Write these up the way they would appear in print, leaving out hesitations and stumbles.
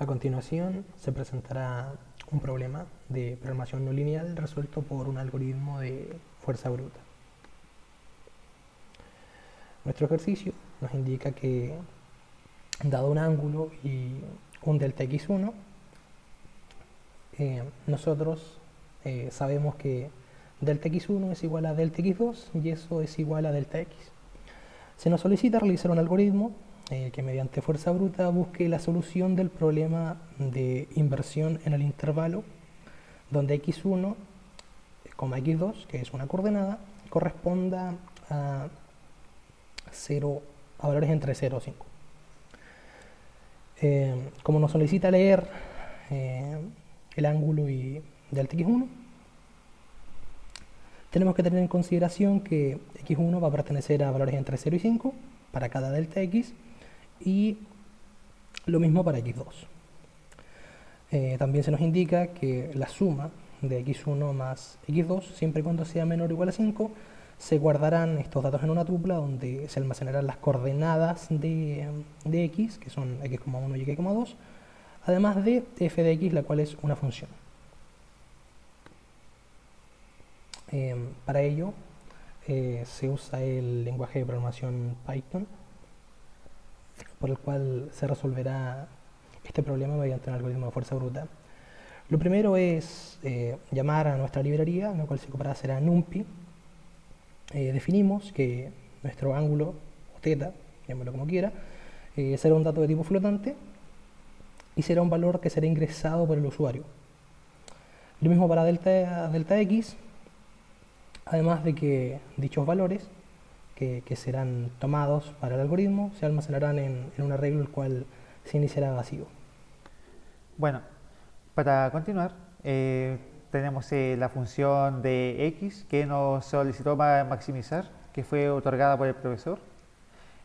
A continuación se presentará un problema de programación no lineal resuelto por un algoritmo de fuerza bruta. Nuestro ejercicio nos indica que, dado un ángulo y un delta x1, nosotros sabemos que delta x1 es igual a delta x2 y eso es igual a delta x. Se nos solicita realizar un algoritmo que mediante fuerza bruta busque la solución del problema de inversión en el intervalo donde x1, x2, que es una coordenada, corresponda a valores entre 0 y 5. Como nos solicita leer el ángulo y delta x1, tenemos que tener en consideración que x1 va a pertenecer a valores entre 0 y 5 para cada delta x y lo mismo para x2. También se nos indica que la suma de x1 más x2, siempre y cuando sea menor o igual a 5, se guardarán estos datos en una tupla donde se almacenarán las coordenadas de x, que son x,1 y x,2, además de f de x, la cual es una función. Para ello se usa el lenguaje de programación Python, por el cual se resolverá este problema mediante un algoritmo de fuerza bruta. Lo primero es llamar a nuestra librería, la cual se ocupará será NumPy. Definimos que nuestro ángulo, o θ, llámelo como quiera, será un dato de tipo flotante y será un valor que será ingresado por el usuario. Lo mismo para delta x, además de que dichos valores que serán tomados para el algoritmo se almacenarán en un arreglo el cual se iniciará vacío. Bueno, para continuar, tenemos la función de x que nos solicitó maximizar, que fue otorgada por el profesor.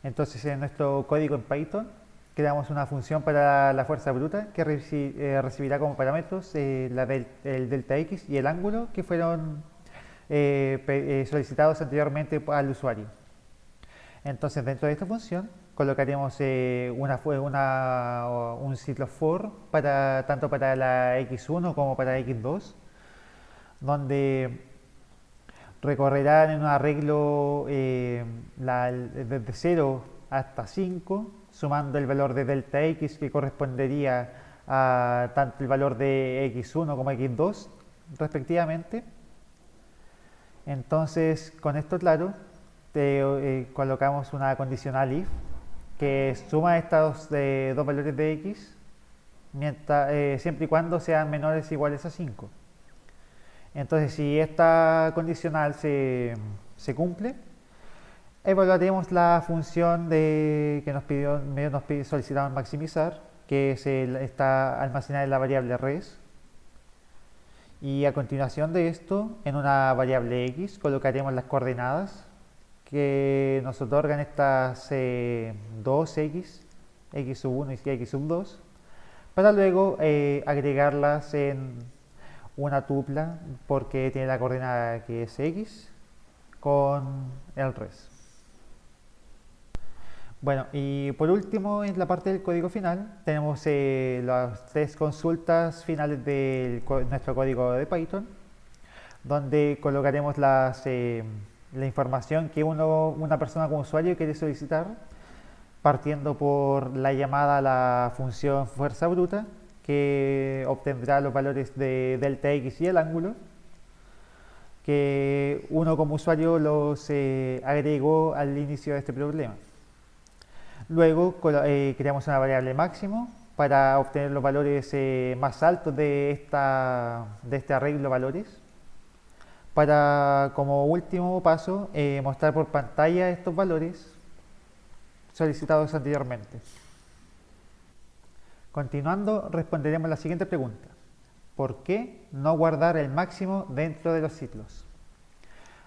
Entonces, en nuestro código en Python, creamos una función para la fuerza bruta que recibirá como parámetros el delta x y el ángulo que fueron solicitados anteriormente al usuario. Entonces, dentro de esta función colocaremos un ciclo for tanto para la x1 como para x2, donde recorrerán en un arreglo desde 0 hasta 5, sumando el valor de delta x que correspondería a tanto el valor de x1 como x2 respectivamente. Entonces, con esto claro, colocamos una condicional if que suma estos dos valores de x siempre y cuando sean menores o iguales a 5. Entonces, si esta condicional se cumple, evaluaremos la función que nos solicitaron maximizar, que está almacenada en la variable res. Y a continuación de esto, en una variable x, colocaremos las coordenadas que nos otorgan estas 2x, x sub 1 y x sub 2, para luego agregarlas en una tupla porque tiene la coordenada que es x con el res. Bueno, y por último, en la parte del código final, tenemos las tres consultas finales de nuestro código de Python, donde colocaremos la información que una persona como usuario quiere solicitar, partiendo por la llamada a la función fuerza bruta, que obtendrá los valores de delta x y el ángulo, que uno como usuario los agregó al inicio de este problema. Luego creamos una variable máximo para obtener los valores más altos de este arreglo de valores. Para, como último paso, mostrar por pantalla estos valores solicitados anteriormente. Continuando, responderemos la siguiente pregunta. ¿Por qué no guardar el máximo dentro de los ciclos?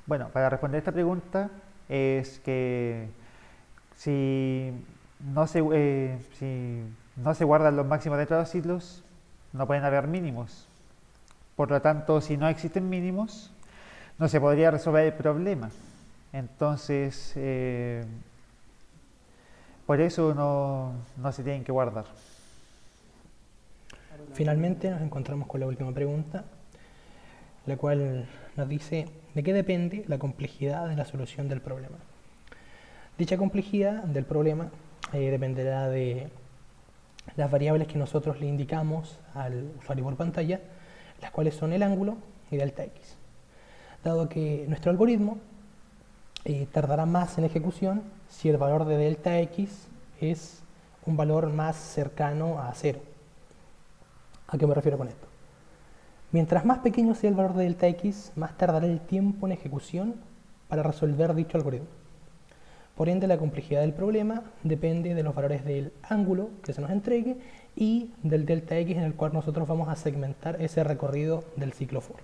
Bueno, para responder esta pregunta es que si no se guardan los máximos dentro de los ciclos, no pueden haber mínimos. Por lo tanto, si no existen mínimos, no se podría resolver el problema. Entonces, por eso no se tienen que guardar. Finalmente nos encontramos con la última pregunta, la cual nos dice: ¿de qué depende la complejidad de la solución del problema? Dicha complejidad del problema dependerá de las variables que nosotros le indicamos al usuario por pantalla, las cuales son el ángulo y delta x. Dado que nuestro algoritmo tardará más en ejecución si el valor de delta x es un valor más cercano a 0. ¿A qué me refiero con esto? Mientras más pequeño sea el valor de delta x, más tardará el tiempo en ejecución para resolver dicho algoritmo. Por ende, la complejidad del problema depende de los valores del ángulo que se nos entregue y del delta x en el cual nosotros vamos a segmentar ese recorrido del ciclo for.